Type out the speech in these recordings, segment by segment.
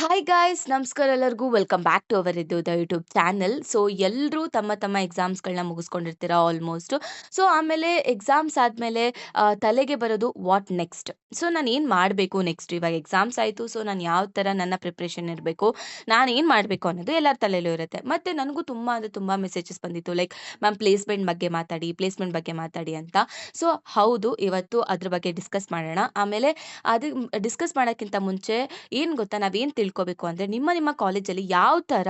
Hi guys ನಮಸ್ಕಾರ ಎಲ್ಲರಿಗೂ welcome back to our ಇದು ದ ಯೂಟ್ಯೂಬ್ ಚಾನಲ್. ಸೊ ಎಲ್ಲರೂ ತಮ್ಮ ಎಕ್ಸಾಮ್ಸ್ಗಳನ್ನ ಮುಗಿಸ್ಕೊಂಡಿರ್ತೀರ ಆಲ್ಮೋಸ್ಟ್. ಸೊ ಆಮೇಲೆ ಎಕ್ಸಾಮ್ಸ್ ಆದಮೇಲೆ ತಲೆಗೆ ಬರೋದು ವಾಟ್ ನೆಕ್ಸ್ಟ್. ಸೊ ನಾನು ಏನು ಮಾಡಬೇಕು ನೆಕ್ಸ್ಟ್, ಇವಾಗ ಎಕ್ಸಾಮ್ಸ್ ಆಯಿತು. ಸೊ ನಾನು ಯಾವ ಥರ ನನ್ನ ಪ್ರಿಪ್ರೇಷನ್ ಇರಬೇಕು, ನಾನು ಏನು ಮಾಡಬೇಕು ಅನ್ನೋದು ಎಲ್ಲರ ತಲೆಯಲ್ಲೂ ಇರುತ್ತೆ. ಮತ್ತು ನನಗೂ ತುಂಬ ಅಂದರೆ ತುಂಬ ಮೆಸೇಜಸ್ ಬಂದಿತ್ತು, ಲೈಕ್ ಮ್ಯಾಮ್ ಪ್ಲೇಸ್ಮೆಂಟ್ ಬಗ್ಗೆ ಮಾತಾಡಿ ಅಂತ. ಸೊ ಹೌದು, ಇವತ್ತು ಅದ್ರ ಬಗ್ಗೆ ಡಿಸ್ಕಸ್ ಮಾಡೋಣ. ಆಮೇಲೆ ಅದು ಡಿಸ್ಕಸ್ ಮಾಡೋಕ್ಕಿಂತ ಮುಂಚೆ ಏನು ಗೊತ್ತಾ, ನಾವೇನು ತಿಳ್ಕೊಬೇಕು ಅಂದರೆ ನಿಮ್ಮ ಕಾಲೇಜಲ್ಲಿ ಯಾವ ಥರ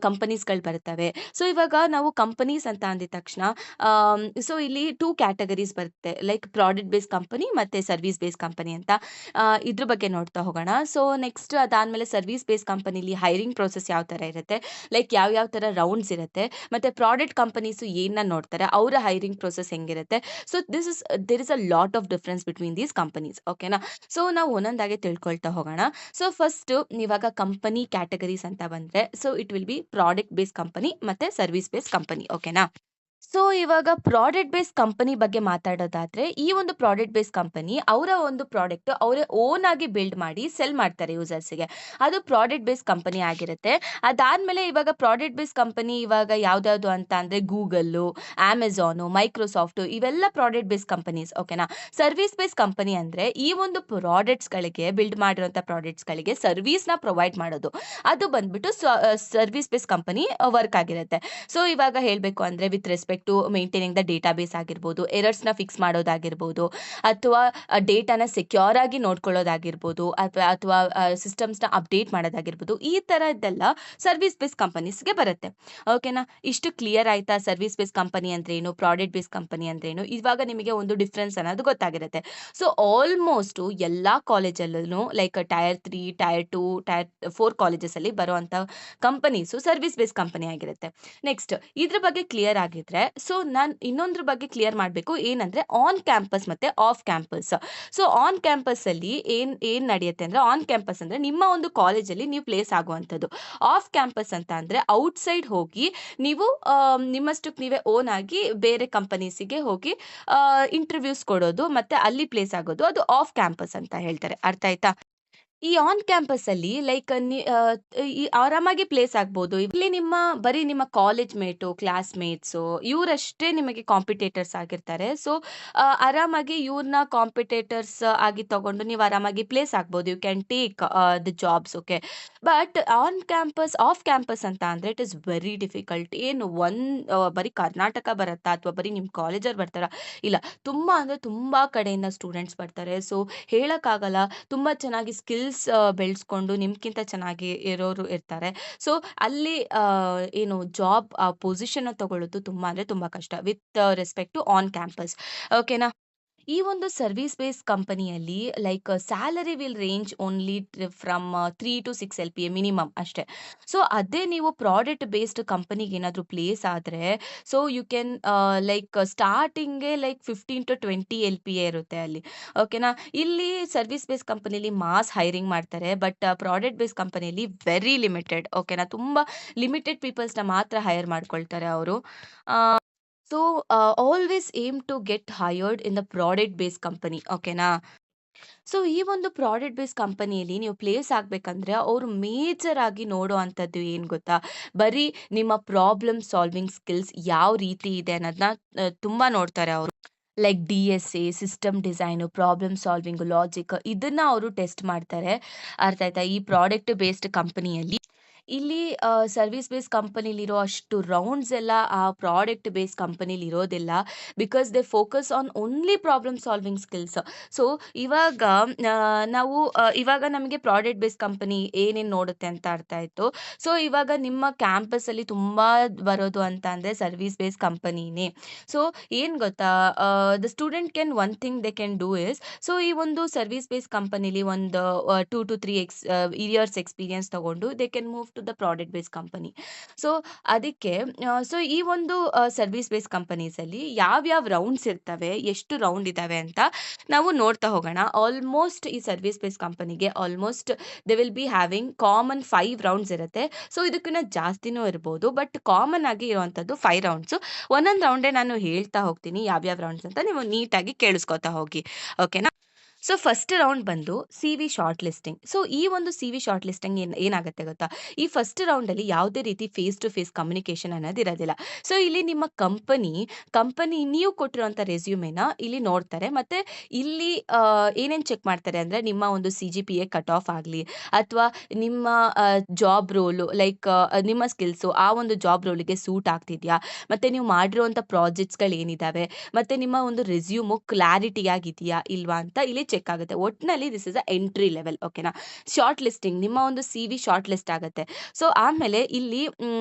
ಕಂಪನೀಸ್ಗಳು ಬರ್ತವೆ. ಸೊ ಇವಾಗ ನಾವು ಕಂಪನೀಸ್ ಅಂತ ಅಂದಿದ ತಕ್ಷಣ ಸೊ ಇಲ್ಲಿ 2 ಕ್ಯಾಟಗರೀಸ್ ಬರುತ್ತೆ, ಲೈಕ್ ಪ್ರಾಡಕ್ಟ್ ಬೇಸ್ಡ್ ಕಂಪನಿ ಮತ್ತು ಸರ್ವಿಸ್ ಬೇಸ್ಡ್ ಕಂಪನಿ ಅಂತ. ಇದ್ರ ಬಗ್ಗೆ ನೋಡ್ತಾ ಹೋಗೋಣ. ಸೊ ನೆಕ್ಸ್ಟ್ ಅದಾದಮೇಲೆ ಸರ್ವಿಸ್ ಬೇಸ್ಡ್ ಕಂಪನಿಲಿ ಹೈರಿಂಗ್ ಪ್ರೋಸೆಸ್ ಯಾವ ಥರ ಇರುತ್ತೆ, ಲೈಕ್ ಯಾವ ಥರ ರೌಂಡ್ಸ್ ಇರುತ್ತೆ, ಮತ್ತು ಪ್ರಾಡಕ್ಟ್ ಕಂಪನೀಸು ಏನನ್ನ ನೋಡ್ತಾರೆ, ಅವರ ಹೈರಿಂಗ್ ಪ್ರೋಸೆಸ್ ಹೆಂಗಿರುತ್ತೆ. So there is a lot of difference between these companies. ಓಕೆನಾ. ಸೊ ನಾವು ಒಂದೊಂದಾಗೆ ತಿಳ್ಕೊಳ್ತಾ ಹೋಗೋಣ. ಸೊ ಫಸ್ಟ್ ಇವಾಗ ಕಂಪನಿ ಕ್ಯಾಟಗರೀಸ್ ಅಂತ ಬಂದ್ರೆ, so it will be product based company ಮತ್ತೆ ಸರ್ವಿಸ್ ಬೇಸ್ಡ್ ಕಂಪನಿ. ಓಕೆನಾ. ಸೊ ಇವಾಗ ಪ್ರಾಡಕ್ಟ್ ಬೇಸ್ಡ್ ಕಂಪನಿ ಬಗ್ಗೆ ಮಾತಾಡೋದಾದ್ರೆ, ಈ ಒಂದು ಪ್ರಾಡಕ್ಟ್ ಬೇಸ್ಡ್ ಕಂಪನಿ ಅವರ ಒಂದು ಪ್ರಾಡಕ್ಟ್ ಅವರೇ ಓನ್ ಆಗಿ ಬಿಲ್ಡ್ ಮಾಡಿ ಸೆಲ್ ಮಾಡ್ತಾರೆ ಯೂಸರ್ಸ್ಗೆ. ಅದು ಪ್ರಾಡಕ್ಟ್ ಬೇಸ್ಡ್ ಕಂಪನಿ ಆಗಿರುತ್ತೆ. ಅದಾದ್ಮೇಲೆ ಇವಾಗ ಪ್ರಾಡಕ್ಟ್ ಬೇಸ್ಡ್ ಕಂಪನಿ ಇವಾಗ ಯಾವ್ದಾವ್ದು ಅಂತ ಅಂದ್ರೆ ಗೂಗಲ್ಲು, ಅಮೆಝಾನು, ಮೈಕ್ರೋಸಾಫ್ಟ್, ಇವೆಲ್ಲ ಪ್ರಾಡಕ್ಟ್ ಬೇಸ್ಡ್ ಕಂಪನೀಸ್. ಓಕೆನಾ. ಸರ್ವಿಸ್ ಬೇಸ್ಡ್ ಕಂಪನಿ ಅಂದ್ರೆ ಈ ಒಂದು ಪ್ರಾಡಕ್ಟ್ಸ್ಗಳಿಗೆ ಬಿಲ್ಡ್ ಮಾಡಿರುವಂಥ ಪ್ರಾಡಕ್ಟ್ಸ್ಗಳಿಗೆ ಸರ್ವಿಸ್ನ ಪ್ರೊವೈಡ್ ಮಾಡೋದು. ಅದು ಬಂದ್ಬಿಟ್ಟು ಸರ್ವಿಸ್ ಬೇಸ್ಡ್ ಕಂಪನಿ ವರ್ಕ್ ಆಗಿರುತ್ತೆ. ಸೊ ಇವಾಗ ಹೇಳಬೇಕು ಅಂದರೆ with respect to maintaining the database ಆಗಿರ್ಬೋದು, ಎರರ್ಸ್ನ ಫಿಕ್ಸ್ ಮಾಡೋದಾಗಿರ್ಬೋದು, ಅಥವಾ ಡೇಟಾನ ಸೆಕ್ಯೂರ್ ಆಗಿ ನೋಡ್ಕೊಳ್ಳೋದಾಗಿರ್ಬೋದು, ಅಥವಾ ಸಿಸ್ಟಮ್ಸ್ನ ಅಪ್ಡೇಟ್ ಮಾಡೋದಾಗಿರ್ಬೋದು, ಈ ಥರದ್ದೆಲ್ಲ ಸರ್ವಿಸ್ ಬೇಸ್ ಕಂಪನೀಸ್ಗೆ ಬರುತ್ತೆ. ಓಕೆನಾ. ಇಷ್ಟು ಕ್ಲಿಯರ್ ಆಯ್ತಾ, ಸರ್ವಿಸ್ ಬೇಸ್ ಕಂಪನಿ ಅಂದ್ರೇನು, ಪ್ರಾಡಕ್ಟ್ ಬೇಸ್ ಕಂಪನಿ ಅಂದ್ರೇನು. ಇವಾಗ ನಿಮಗೆ ಒಂದು ಡಿಫ್ರೆನ್ಸ್ ಅನ್ನೋದು ಗೊತ್ತಾಗಿರುತ್ತೆ. ಸೊ ಆಲ್ಮೋಸ್ಟು ಎಲ್ಲ ಕಾಲೇಜಲ್ಲೂ ಲೈಕ್ ಟೈರ್ 3, ಟೈರ್ 2, ಟೈರ್ 4 ಕಾಲೇಜಸಲ್ಲಿ ಬರುವಂಥ ಕಂಪನೀಸು ಸರ್ವಿಸ್ ಬೇಸ್ ಕಂಪನಿ ಆಗಿರುತ್ತೆ. ನೆಕ್ಸ್ಟ್ ಇದ್ರ ಬಗ್ಗೆ ಕ್ಲಿಯರ್ ಆಗಿದ್ರೆ, ಸೊ ನಾನು ಇನ್ನೊಂದ್ರ ಬಗ್ಗೆ ಕ್ಲಿಯರ್ ಮಾಡಬೇಕು, ಏನಂದ್ರೆ ಆನ್ ಕ್ಯಾಂಪಸ್ ಮತ್ತೆ of campus. So on campus ಅಲ್ಲಿ ಏನ್ ನಡೆಯುತ್ತೆ ಅಂದ್ರೆ, ಆನ್ ಕ್ಯಾಂಪಸ್ ಅಂದ್ರೆ ನಿಮ್ಮ ಒಂದು ಕಾಲೇಜಲ್ಲಿ ನೀವು ಪ್ಲೇಸ್ ಆಗುವಂಥದ್ದು. ಆಫ್ ಕ್ಯಾಂಪಸ್ ಅಂತ ಅಂದ್ರೆ ಔಟ್ಸೈಡ್ ಹೋಗಿ ನೀವು ನಿಮ್ಮಷ್ಟಕ್ಕೆ ನೀವೇ ಓನ್ ಆಗಿ ಬೇರೆ ಕಂಪನೀಸಿಗೆ ಹೋಗಿ ಇಂಟರ್ವ್ಯೂಸ್ ಕೊಡೋದು ಮತ್ತೆ ಅಲ್ಲಿ ಪ್ಲೇಸ್ ಆಗೋದು, ಅದು ಆಫ್ ಕ್ಯಾಂಪಸ್ ಅಂತ ಹೇಳ್ತಾರೆ. ಅರ್ಥ ಆಯ್ತಾ. ಈ ಆನ್ ಕ್ಯಾಂಪಸ್ ಅಲ್ಲಿ ಲೈಕ್ ಈ ಆರಾಮಾಗಿ ಪ್ಲೇಸ್ ಆಗ್ಬೋದು. ಇಲ್ಲಿ ಬರೀ ನಿಮ್ಮ ಕಾಲೇಜ್ ಮೇಟು, ಕ್ಲಾಸ್‌ಮೇಟ್ಸು ಇವರಷ್ಟೇ ನಿಮಗೆ ಕಾಂಪಿಟೇಟರ್ಸ್ ಆಗಿರ್ತಾರೆ. ಸೊ, ಆರಾಮಾಗಿ ಇವ್ರನ್ನ ಕಾಂಪಿಟೇಟರ್ಸ್ ಆಗಿ ತಗೊಂಡು ನೀವು ಆರಾಮಾಗಿ ಪ್ಲೇಸ್ ಆಗ್ಬೋದು. You can take the jobs. Okay. But off campus ಅಂತ ಅಂದ್ರೆ ಇಟ್ ಇಸ್ ವೆರಿ ಡಿಫಿಕಲ್ಟ್. ಏನು ಬರೀ ಕರ್ನಾಟಕ ಬರತ್ತಾ ಅಥವಾ ಬರೀ ನಿಮ್ಮ ಕಾಲೇಜವ್ರು ಬರ್ತಾರಾ? ಇಲ್ಲ. ತುಂಬಾ ಅಂದ್ರೆ ತುಂಬಾ ಕಡೆಯಿಂದ ಸ್ಟೂಡೆಂಟ್ಸ್ ಬರ್ತಾರೆ. ಸೊ, ಹೇಳಕ್ಕಾಗಲ್ಲ. ತುಂಬಾ ಚೆನ್ನಾಗಿ ಸ್ಕಿಲ್ಸ್ ಬೆಳೆಸ್ಕೊಂಡು ನಿಮ್ಗಿಂತ ಚೆನ್ನಾಗಿ ಇರೋರು ಇರ್ತಾರೆ. ಸೊ ಅಲ್ಲಿ ಏನು ಜಾಬ್ ಪೊಸಿಷನ್ ತಗೊಳ್ಳೋದು ತುಂಬಾ ಅಂದ್ರೆ ತುಂಬಾ ಕಷ್ಟ with respect to on campus. ಓಕೆನಾ. ಈ ಒಂದು ಸರ್ವಿಸ್ ಬೇಸ್ ಕಂಪನಿಯಲ್ಲಿ like salary will range only from 3 to 6 LPA minimum ಅಷ್ಟೇ. ಸೊ ಅದೇ ನೀವು ಪ್ರಾಡಕ್ಟ್ ಬೇಸ್ಡ್ ಕಂಪನಿಗೆ ಏನಾದರೂ ಪ್ಲೇಸ್ ಆದರೆ, ಸೊ ಯು ಕ್ಯಾನ್ ಲೈಕ್ ಸ್ಟಾರ್ಟಿಂಗೇ ಲೈಕ್ 15 to 20 LPA ಇರುತ್ತೆ ಅಲ್ಲಿ. ಓಕೆನಾ. ಇಲ್ಲಿ ಸರ್ವಿಸ್ ಬೇಸ್ ಕಂಪನಿಲಿ ಮಾಸ್ ಹೈರಿಂಗ್ ಮಾಡ್ತಾರೆ, ಬಟ್ ಪ್ರಾಡಕ್ಟ್ ಬೇಸ್ ಕಂಪನಿಯಲ್ಲಿ ವೆರಿ ಲಿಮಿಟೆಡ್. ಓಕೆನಾ. ತುಂಬ ಲಿಮಿಟೆಡ್ ಪೀಪಲ್ಸ್ನ ಮಾತ್ರ ಹೈರ್ ಮಾಡ್ಕೊಳ್ತಾರೆ ಅವರು. So always aim to get hired in the product base company. ಓಕೆನಾ. ಸೊ ಈ ಒಂದು ಪ್ರಾಡಕ್ಟ್ ಬೇಸ್ ಕಂಪನಿಯಲ್ಲಿ ನೀವು ಪ್ಲೇಸ್ ಆಗಬೇಕಂದ್ರೆ ಅವರು ಮೇಜರ್ ಆಗಿ ನೋಡೋ ಅಂಥದ್ದು ಏನು ಗೊತ್ತಾ, ಬರೀ ನಿಮ್ಮ ಪ್ರಾಬ್ಲಮ್ ಸಾಲ್ವಿಂಗ್ ಸ್ಕಿಲ್ಸ್ ಯಾವ ರೀತಿ ಇದೆ ಅನ್ನೋದನ್ನ ತುಂಬ ನೋಡ್ತಾರೆ ಅವರು. Like DSA, system design, problem solving, logic ಇದನ್ನ ಅವರು ಟೆಸ್ಟ್ ಮಾಡ್ತಾರೆ. ಅರ್ಥ ಆಯ್ತಾ. ಈ ಪ್ರಾಡಕ್ಟ್ ಬೇಸ್ಡ್ ಕಂಪನಿಯಲ್ಲಿ ಇಲ್ಲಿ ಸರ್ವಿಸ್ ಬೇಸ್ ಕಂಪನಿಲಿರೋ ಅಷ್ಟು ರೌಂಡ್ಸ್ ಎಲ್ಲ ಆ ಪ್ರಾಡಕ್ಟ್ ಬೇಸ್ ಕಂಪನಿಲಿ ಇರೋದಿಲ್ಲ. Because they focus on only problem solving skills. So ಇವಾಗ ಇವಾಗ ನಮಗೆ ಪ್ರಾಡಕ್ಟ್ ಬೇಸ್ ಕಂಪನಿ ಏನೇನು ನೋಡುತ್ತೆ ಅಂತ ಅರ್ಥ ಆಯಿತು. ಸೊ ಇವಾಗ ನಿಮ್ಮ ಕ್ಯಾಂಪಸಲ್ಲಿ ತುಂಬ ಬರೋದು ಅಂತ ಅಂದರೆ ಸರ್ವಿಸ್ ಬೇಸ್ ಕಂಪನಿನೇ. ಸೊ ಏನು ಗೊತ್ತಾ, the student can one thing they can do is, so ಈ ಒಂದು ಸರ್ವಿಸ್ ಬೇಸ್ ಕಂಪನಿಲಿ ಒಂದು 2 to 3 ಇಯರ್ಸ್ ಎಕ್ಸ್ಪೀರಿಯನ್ಸ್ ತಗೊಂಡು they can move to the product base company. So ಅದಕ್ಕೆ ಸೊ ಈ ಒಂದು ಸರ್ವಿಸ್ ಬೇಸ್ ಕಂಪನೀಸಲ್ಲಿ ಯಾವ್ಯಾವ ರೌಂಡ್ಸ್ ಇರ್ತವೆ, ಎಷ್ಟು ರೌಂಡ್ ಇದ್ದಾವೆ ಅಂತ ನಾವು ನೋಡ್ತಾ ಹೋಗೋಣ. ಆಲ್ಮೋಸ್ಟ್ ಈ ಸರ್ವಿಸ್ ಬೇಸ್ ಕಂಪನಿಗೆ almost they will be having common 5 rounds ಇರುತ್ತೆ. ಸೊ ಇದಕ್ಕಿಂತ ಜಾಸ್ತಿನೂ ಇರ್ಬೋದು, ಬಟ್ ಕಾಮನ್ ಆಗಿ ಇರುವಂಥದ್ದು 5 ರೌಂಡ್ಸು. ಒಂದೊಂದು ರೌಂಡೇ ನಾನು ಹೇಳ್ತಾ ಹೋಗ್ತೀನಿ ಯಾವ್ಯಾವ ರೌಂಡ್ಸ್ ಅಂತ, ನೀವು ನೀಟಾಗಿ ಕೇಳಿಸ್ಕೊತಾ ಹೋಗಿ. ಓಕೆನಾ. ಸೊ ಫಸ್ಟ್ ರೌಂಡ್ ಬಂದು ಸಿ-ವಿ ಶಾರ್ಟ್ ಲಿಸ್ಟಿಂಗ್. ಸೊ ಈ ಒಂದು ಸಿ-ವಿ ಶಾರ್ಟ್ ಲಿಸ್ಟಿಂಗ್ ಏನಾಗುತ್ತೆ ಗೊತ್ತಾ? ಈ ಫಸ್ಟ್ ರೌಂಡಲ್ಲಿ ಯಾವುದೇ ರೀತಿ ಫೇಸ್ ಟು ಫೇಸ್ ಕಮ್ಯುನಿಕೇಷನ್ ಅನ್ನೋದಿರೋದಿಲ್ಲ. ಸೊ ಇಲ್ಲಿ ನಿಮ್ಮ ಕಂಪನಿ ನೀವು ಕೊಟ್ಟಿರುವಂಥ ರೆಸ್ಯೂಮೆನ ಇಲ್ಲಿ ನೋಡ್ತಾರೆ. ಮತ್ತೆ ಇಲ್ಲಿ ಏನೇನು ಚೆಕ್ ಮಾಡ್ತಾರೆ ಅಂದರೆ ನಿಮ್ಮ ಒಂದು ಸಿ-ಜಿ-ಪಿ-ಎ ಕಟ್ ಆಫ್ ಆಗಲಿ ಅಥವಾ ನಿಮ್ಮ ಜಾಬ್ ರೋಲು ಲೈಕ್ ನಿಮ್ಮ ಸ್ಕಿಲ್ಸು ಆ ಒಂದು ಜಾಬ್ ರೋಲಿಗೆ ಸೂಟ್ ಆಗ್ತಿದೆಯಾ? ಮತ್ತೆ ನೀವು ಮಾಡಿರುವಂಥ ಪ್ರಾಜೆಕ್ಟ್ಸ್‌ಗಳೇನಿದ್ದಾವೆ? ಮತ್ತೆ ನಿಮ್ಮ ಒಂದು ರೆಸ್ಯೂಮು ಕ್ಲಾರಿಟಿಯಾಗಿದೆಯಾ ಇಲ್ವಾ ಅಂತ ಇಲ್ಲಿ ಚೆಕ್ ಆಗುತ್ತೆ. ಒಟ್ನಲ್ಲಿ this is a entry level ಓಕೆನಾ. ಶಾರ್ಟ್ ಲಿಸ್ಟಿಂಗ್ ನಿಮ್ಮ ಒಂದು ಸಿ-ವಿ ಶಾರ್ಟ್ ಲಿಸ್ಟ್ ಆಗುತ್ತೆ. ಸೊ ಆಮೇಲೆ ಇಲ್ಲಿ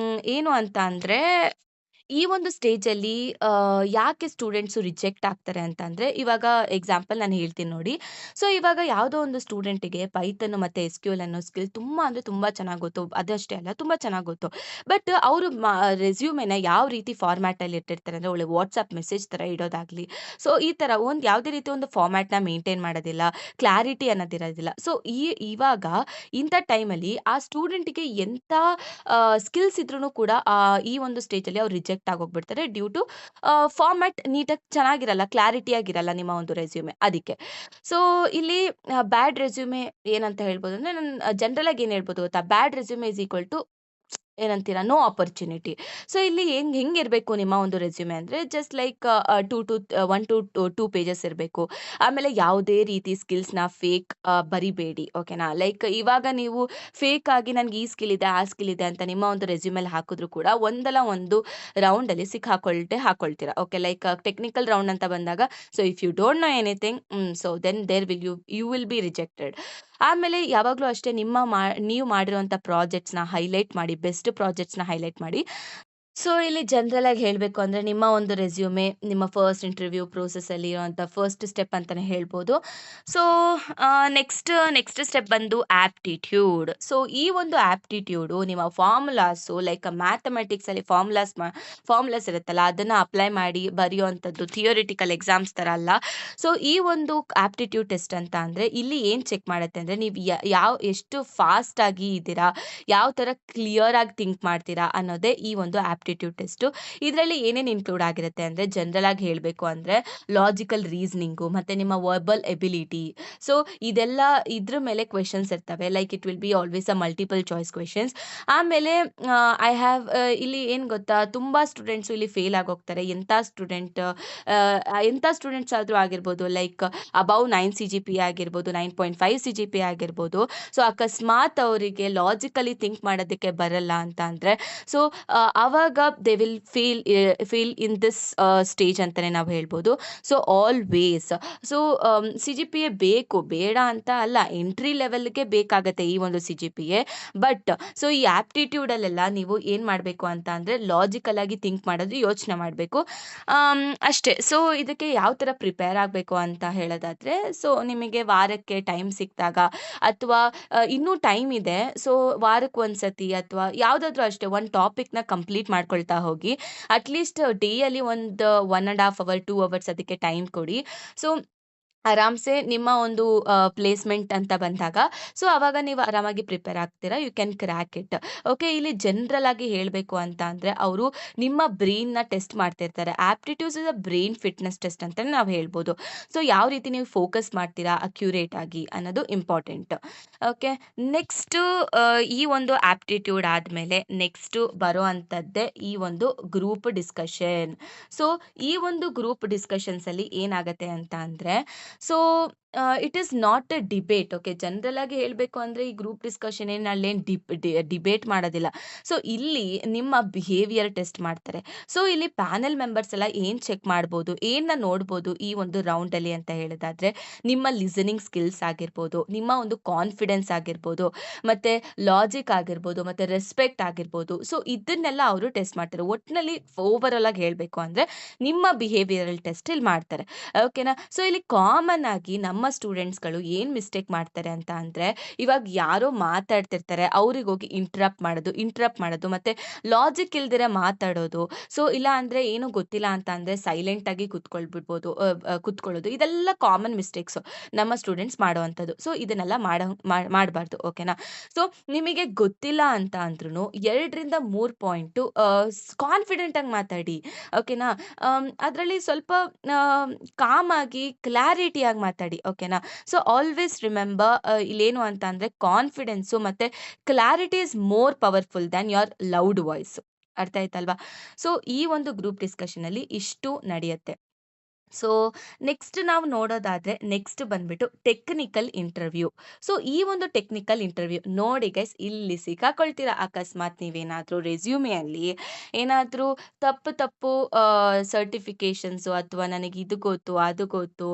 ಏನು ಅಂತ ಅಂದ್ರೆ ಈ ಒಂದು ಸ್ಟೇಜಲ್ಲಿ ಯಾಕೆ ಸ್ಟೂಡೆಂಟ್ಸು ರಿಜೆಕ್ಟ್ ಆಗ್ತಾರೆ ಅಂತಂದ್ರೆ, ಇವಾಗ ಎಕ್ಸಾಂಪಲ್ ನಾನು ಹೇಳ್ತೀನಿ ನೋಡಿ. ಸೊ ಇವಾಗ ಯಾವುದೋ ಒಂದು ಸ್ಟೂಡೆಂಟಿಗೆ ಪೈಥಾನ್ ಮತ್ತೆ ಎಸ್-ಕ್ಯೂ-ಎಲ್ ಅನ್ನೋ ಸ್ಕಿಲ್ ತುಂಬಾ ಅಂದ್ರೆ ತುಂಬಾ ಚೆನ್ನಾಗಿ ಗೊತ್ತು. ಅದಷ್ಟೇ ಅಲ್ಲ ತುಂಬಾ ಚೆನ್ನಾಗಿ ಗೊತ್ತು. ಬಟ್ ಅವರು ರೆಸ್ಯೂಮೆನ ಯಾವ ರೀತಿ ಫಾರ್ಮ್ಯಾಟಲ್ಲಿ ಇಟ್ಟಿರ್ತಾರೆ ಅಂದ್ರೆ ಒಳ್ಳೆ ವಾಟ್ಸಾಪ್ ಮೆಸೇಜ್ ಥರ ಇಡೋದಾಗ್ಲಿ. ಸೊ ಈ ಥರ ಒಂದು ಯಾವುದೇ ರೀತಿ ಒಂದು ಫಾರ್ಮ್ಯಾಟ್‌ನ ಮೇಂಟೈನ್ ಮಾಡೋದಿಲ್ಲ. ಕ್ಲಾರಿಟಿ ಅನ್ನೋದಿರೋದಿಲ್ಲ. ಸೊ ಇವಾಗ ಇಂಥ ಟೈಮಲ್ಲಿ ಆ ಸ್ಟೂಡೆಂಟಿಗೆ ಎಂಥ ಸ್ಕಿಲ್ಸ್ ಇದ್ರೂ ಕೂಡ ಈ ಒಂದು ಸ್ಟೇಜಲ್ಲಿ ಅವ್ರು ರಿಜೆಕ್ಟ್ ಆಗೋಗ್ಬಿಡ್ತಾರೆ ಡ್ಯೂ ಟು ಫಾರ್ಮ್ಯಾಟ್ ನೀಟಾಗಿ ಚೆನ್ನಾಗಿರಲ್ಲ, ಕ್ಲಾರಿಟಿಯಾಗಿರಲ್ಲ ನಿಮ್ಮ ಒಂದು ರೆಸ್ಯೂಮೆ ಅದಕ್ಕೆ. ಸೊ ಇಲ್ಲಿ ಬ್ಯಾಡ್ ರೆಸ್ಯೂಮೆ ಏನಂತ ಹೇಳ್ಬೋದು ಅಂದ್ರೆ ನಾನು ಜನರಲ್ ಆಗಿ ಏನು ಹೇಳ್ಬೋದು ಗೊತ್ತಾ? ಬ್ಯಾಡ್ ರೆಸ್ಯೂಮೆ ಈಸ್ ಈಕ್ವಲ್ ಟು ಏನಂತೀರಾ ನೋ ಆಪರ್ಚುನಿಟಿ. ಸೊ ಇಲ್ಲಿ ಹೆಂಗಿರ್ಬೇಕು ನಿಮ್ಮ ಒಂದು ರೆಸ್ಯೂಮೆ ಅಂದ್ರೆ ಜಸ್ಟ್ ಲೈಕ್ 1 ಟು 2 ಪೇಜಸ್ ಇರಬೇಕು. ಆಮೇಲೆ ಯಾವುದೇ ರೀತಿ ಸ್ಕಿಲ್ಸ್‌ನ ಫೇಕ್ ಬರಿಬೇಡಿ ಓಕೆನಾ. ಲೈಕ್ ಇವಾಗ ನೀವು ಫೇಕ್ ಆಗಿ ನನಗೆ ಈ ಸ್ಕಿಲ್ ಇದೆ, ಆ ಸ್ಕಿಲ್ ಇದೆ ಅಂತ ನಿಮ್ಮ ಒಂದು ರೆಸ್ಯೂಮೆಲ್ಲಿ ಹಾಕಿದ್ರು ಕೂಡ ಒಂದಲ್ಲ ಒಂದು ರೌಂಡಲ್ಲಿ ಹಾಕೊಳ್ತೀರಾ. ಓಕೆ ಲೈಕ್ ಟೆಕ್ನಿಕಲ್ ರೌಂಡ್ ಅಂತ ಬಂದಾಗ so if you don't know anything so then there will you will be rejected. ಆಮೇಲೆ ಯಾವಾಗಲೂ ಅಷ್ಟೇ ನೀವು ಮಾಡಿರುವಂಥ ಪ್ರಾಜೆಕ್ಟ್ಸ್‌ನ ಹೈಲೈಟ್ ಮಾಡಿ, ಬೆಸ್ಟ್ ಪ್ರಾಜೆಕ್ಟ್ಸ್‌ನ ಹೈಲೈಟ್ ಮಾಡಿ. ಸೊ ಇಲ್ಲಿ ಜನರಲ್ ಆಗಿ ಹೇಳಬೇಕು ಅಂದ್ರೆ ನಿಮ್ಮ ಒಂದು ರೆಸ್ಯೂಮೆ ನಿಮ್ಮ ಫಸ್ಟ್ ಇಂಟರ್ವ್ಯೂ ಪ್ರೋಸೆಸ್ಸಲ್ಲಿ ಇರುವಂಥ ಫಸ್ಟ್ ಸ್ಟೆಪ್ ಅಂತಾನೆ ಹೇಳ್ಬೋದು. ಸೊ ನೆಕ್ಸ್ಟ್ ಸ್ಟೆಪ್ ಬಂದು ಆಪ್ಟಿಟ್ಯೂಡ್. ಸೊ ಈ ಒಂದು ಆಪ್ಟಿಟ್ಯೂಡು ನಿಮ್ಮ ಫಾರ್ಮುಲಾಸು ಲೈಕ್ ಮ್ಯಾಥಮೆಟಿಕ್ಸಲ್ಲಿ ಫಾರ್ಮುಲಾಸ್ ಇರುತ್ತಲ್ಲ ಅದನ್ನು ಅಪ್ಲೈ ಮಾಡಿ ಬರೆಯುವಂಥದ್ದು ಥಿಯೋರಿಟಿಕಲ್ ಎಕ್ಸಾಮ್ಸ್ ಥರ ಅಲ್ಲ. ಸೊ ಈ ಒಂದು ಆಪ್ಟಿಟ್ಯೂಡ್ ಟೆಸ್ಟ್ ಅಂತ ಅಂದರೆ ಇಲ್ಲಿ ಏನು ಚೆಕ್ ಮಾಡುತ್ತೆ ಅಂದರೆ ನೀವು ಎಷ್ಟು ಫಾಸ್ಟಾಗಿ ಇದ್ದೀರಾ, ಯಾವ ಥರ ಕ್ಲಿಯರ್ ಆಗಿ ಥಿಂಕ್ ಮಾಡ್ತೀರಾ ಅನ್ನೋದೇ ಈ ಒಂದು ಆಪ್ಟಿಟ್ಯೂಡ್ ಟೆಸ್ಟು. ಇದರಲ್ಲಿ ಏನೇನು ಇನ್ಕ್ಲೂಡ್ ಆಗಿರುತ್ತೆ ಅಂದರೆ ಜನರಲ್ ಆಗಿ ಹೇಳಬೇಕು ಅಂದರೆ ಲಾಜಿಕಲ್ ರೀಸನಿಂಗು ಮತ್ತು ನಿಮ್ಮ ವರ್ಬಲ್ ಎಬಿಲಿಟಿ. ಸೊ ಇದೆಲ್ಲ ಇದ್ರ ಮೇಲೆ ಕ್ವೆಶನ್ಸ್ ಇರ್ತವೆ like it will B always a multiple choice questions. ಆಮೇಲೆ ಐ ಹ್ಯಾವ್ ಇಲ್ಲಿ ಏನು ಗೊತ್ತಾ ತುಂಬ ಸ್ಟೂಡೆಂಟ್ಸು ಇಲ್ಲಿ ಫೇಲ್ ಆಗೋಗ್ತಾರೆ. ಎಂಥ ಸ್ಟೂಡೆಂಟ್ಸ್ ಆದರೂ ಆಗಿರ್ಬೋದು ಲೈಕ್ ಅಬೌವ್ 9 ಸಿ-ಜಿ-ಪಿ-ಎ ಆಗಿರ್ಬೋದು, 9.5 ಸಿ-ಜಿ-ಪಿ-ಎ ಆಗಿರ್ಬೋದು. ಸೊ ಅಕಸ್ಮಾತ್ ಅವರಿಗೆ ಲಾಜಿಕಲಿ ಥಿಂಕ್ ಮಾಡೋದಕ್ಕೆ ಬರಲ್ಲ ಅಂತ ಅಂದರೆ ಸೊ ಆವಾಗ they will feel in this stage ಅಂತಲೇ ನಾವು ಹೇಳ್ಬೋದು. ಸೊ ಆಲ್ವೇಸ್ ಸೊ ಸಿ-ಜಿ-ಪಿ-ಎ ಬೇಕು ಬೇಡ ಅಂತ ಅಲ್ಲ, ಎಂಟ್ರಿ ಲೆವೆಲ್ಗೆ ಬೇಕಾಗತ್ತೆ ಈ ಒಂದು ಸಿ-ಜಿ-ಪಿ-ಎ. ಬಟ್ ಸೊ ಈ ಆಪ್ಟಿಟ್ಯೂಡಲ್ಲೆಲ್ಲ ನೀವು ಏನು ಮಾಡಬೇಕು ಅಂತ ಅಂದರೆ ಲಾಜಿಕಲ್ ಆಗಿ ಥಿಂಕ್ ಮಾಡೋದು ಯೋಚನೆ ಮಾಡಬೇಕು ಅಷ್ಟೇ. ಸೊ ಇದಕ್ಕೆ ಯಾವ ಥರ ಪ್ರಿಪೇರ್ ಆಗಬೇಕು ಅಂತ ಹೇಳೋದಾದರೆ ಸೊ ನಿಮಗೆ ವಾರಕ್ಕೆ ಟೈಮ್ ಸಿಕ್ಕಿದಾಗ ಅಥವಾ ಇನ್ನೂ ಟೈಮ್ ಇದೆ ಸೊ ವಾರಕ್ಕೆ ಒಂದ್ಸತಿ ಅಥವಾ ಯಾವುದಾದ್ರೂ ಅಷ್ಟೇ ಒಂದು ಟಾಪಿಕ್ನ ಕಂಪ್ಲೀಟ್ ಮಾಡ್ಕೊಳ್ತಾ ಹೋಗಿ. ಅಟ್ಲೀಸ್ಟ್ ಡೇಯಲ್ಲಿ ಒಂದು 1.5 ಅವರ್ 2 ಅವರ್ಸ್ ಅದಕ್ಕೆ ಟೈಮ್ ಕೊಡಿ. ಸೊ ಆರಾಮ್ಸೆ ನಿಮ್ಮ ಒಂದು ಪ್ಲೇಸ್ಮೆಂಟ್ ಅಂತ ಬಂದಾಗ ಸೊ ಆವಾಗ ನೀವು ಆರಾಮಾಗಿ ಪ್ರಿಪೇರ್ ಆಗ್ತೀರಾ. You can crack it. Okay ಇಲ್ಲಿ ಜನರಲ್ ಆಗಿ ಹೇಳಬೇಕು ಅಂತ ಅಂದರೆ ಅವರು ನಿಮ್ಮ ಬ್ರೈನ್ನ ಟೆಸ್ಟ್ ಮಾಡ್ತಿರ್ತಾರೆ. Aptitudes is a brain fitness test ಅಂತಲೇ ನಾವು ಹೇಳ್ಬೋದು. ಸೊ ಯಾವ ರೀತಿ ನೀವು ಫೋಕಸ್ ಮಾಡ್ತೀರಾ ಅಕ್ಯುರೇಟ್ ಆಗಿ ಅನ್ನೋದು ಇಂಪಾರ್ಟೆಂಟ್. ಓಕೆ ನೆಕ್ಸ್ಟು ಈ ಒಂದು ಆಪ್ಟಿಟ್ಯೂಡ್ ಆದಮೇಲೆ ನೆಕ್ಸ್ಟು ಬರೋ ಅಂಥದ್ದೇ ಈ ಒಂದು ಗ್ರೂಪ್ ಡಿಸ್ಕಷನ್. ಸೊ ಈ ಒಂದು ಗ್ರೂಪ್ ಡಿಸ್ಕಷನ್ಸಲ್ಲಿ ಏನಾಗುತ್ತೆ ಅಂತ ಅಂದರೆ so it is not A debate. Okay general ಆಗಿ ಹೇಳಬೇಕು ಅಂದರೆ ಈ ಗ್ರೂಪ್ ಡಿಸ್ಕಷನ್ ಏನು ಅಲ್ಲೇನು ಡಿಬೇಟ್ ಮಾಡೋದಿಲ್ಲ. ಸೊ ಇಲ್ಲಿ ನಿಮ್ಮ ಬಿಹೇವಿಯರ್ ಟೆಸ್ಟ್ ಮಾಡ್ತಾರೆ. ಸೊ ಇಲ್ಲಿ ಪ್ಯಾನೆಲ್ ಮೆಂಬರ್ಸ್ ಎಲ್ಲ ಏನು ಚೆಕ್ ಮಾಡ್ಬೋದು, ಏನನ್ನ ನೋಡ್ಬೋದು ಈ ಒಂದು ರೌಂಡಲ್ಲಿ ಅಂತ ಹೇಳೋದಾದರೆ ನಿಮ್ಮ ಲಿಸನಿಂಗ್ ಸ್ಕಿಲ್ಸ್ ಆಗಿರ್ಬೋದು, ನಿಮ್ಮ ಒಂದು ಕಾನ್ಫಿಡೆನ್ಸ್ ಆಗಿರ್ಬೋದು, ಮತ್ತು ಲಾಜಿಕ್ ಆಗಿರ್ಬೋದು, ಮತ್ತು ರೆಸ್ಪೆಕ್ಟ್ ಆಗಿರ್ಬೋದು. ಸೊ ಇದನ್ನೆಲ್ಲ ಅವರು ಟೆಸ್ಟ್ ಮಾಡ್ತಾರೆ. ಒಟ್ಟಿನಲ್ಲಿ ಓವರಾಲ್ ಆಗಿ ಹೇಳಬೇಕು ಅಂದರೆ ನಿಮ್ಮ ಬಿಹೇವಿಯರಲ್ ಟೆಸ್ಟ್ ಇಲ್ಲಿ ಮಾಡ್ತಾರೆ. ಓಕೆನಾ. ಸೊ ಇಲ್ಲಿ ಕಾಮನ್ ಆಗಿ ನಮ್ಮ ಸ್ಟೂಡೆಂಟ್ಸ್ಗಳು ಏನು ಮಿಸ್ಟೇಕ್ ಮಾಡ್ತಾರೆ ಅಂತ ಅಂದರೆ ಇವಾಗ ಯಾರೋ ಮಾತಾಡ್ತಿರ್ತಾರೆ ಅವ್ರಿಗೆ ಹೋಗಿ ಇಂಟ್ರಪ್ಟ್ ಮಾಡೋದು ಮತ್ತು ಲಾಜಿಕ್ ಇಲ್ದಿರ ಮಾತಾಡೋದು. ಸೊ ಇಲ್ಲ ಅಂದರೆ ಏನೂ ಗೊತ್ತಿಲ್ಲ ಅಂತ ಅಂದರೆ ಸೈಲೆಂಟಾಗಿ ಕುತ್ಕೊಳ್ಳೋದು. ಇದೆಲ್ಲ ಕಾಮನ್ ಮಿಸ್ಟೇಕ್ಸು ನಮ್ಮ ಸ್ಟೂಡೆಂಟ್ಸ್ ಮಾಡುವಂಥದ್ದು. ಸೊ ಇದನ್ನೆಲ್ಲ ಮಾಡಬಾರ್ದು ಓಕೆನಾ. ಸೊ ನಿಮಗೆ ಗೊತ್ತಿಲ್ಲ ಅಂತ ಅಂದ್ರೂ 2ರಿಂದ 3 ಪಾಯಿಂಟು ಕಾನ್ಫಿಡೆಂಟಾಗಿ ಮಾತಾಡಿ ಓಕೆನಾ. ಅದರಲ್ಲಿ ಸ್ವಲ್ಪ ಕಾಮಾಗಿ ಕ್ಲಾರಿಟಿಯಾಗಿ ಮಾತಾಡಿ ಓಕೆನಾ? ಸೊ ಆಲ್ವೇಸ್ ರಿಮೆಂಬರ್ ಇಲ್ಲೇನು ಅಂತ ಅಂದ್ರೆ ಕಾನ್ಫಿಡೆನ್ಸು ಮತ್ತೆ clarity is more powerful than your loud voice. ಅರ್ಥ ಆಯ್ತಲ್ವಾ? ಸೊ ಈ ಒಂದು ಗ್ರೂಪ್ ಡಿಸ್ಕಷನ್ ಅಲ್ಲಿ ಇಷ್ಟು ನಡೆಯುತ್ತೆ. ಸೊ ನೆಕ್ಸ್ಟ್ ನಾವು ನೋಡೋದಾದ್ರೆ ನೆಕ್ಸ್ಟ್ ಬಂದ್ಬಿಟ್ಟು ಟೆಕ್ನಿಕಲ್ ಇಂಟರ್ವ್ಯೂ. ಸೊ ಈ ಒಂದು ಟೆಕ್ನಿಕಲ್ ಇಂಟರ್ವ್ಯೂ ನೋಡಿ ಗೈಸ್, ಇಲ್ಲಿ ಸಿಕ್ಕಾಕೊಳ್ತೀರಾ. ಅಕಸ್ಮಾತ್ ನೀವೇನಾದ್ರೂ ರೆಸ್ಯೂಮೆಯಲ್ಲಿ ಏನಾದ್ರೂ ತಪ್ಪು ತಪ್ಪು ಸರ್ಟಿಫಿಕೇಶನ್ಸ್ ಅಥವಾ ನನಗೆ ಇದು ಗೊತ್ತು ಅದು ಗೊತ್ತು,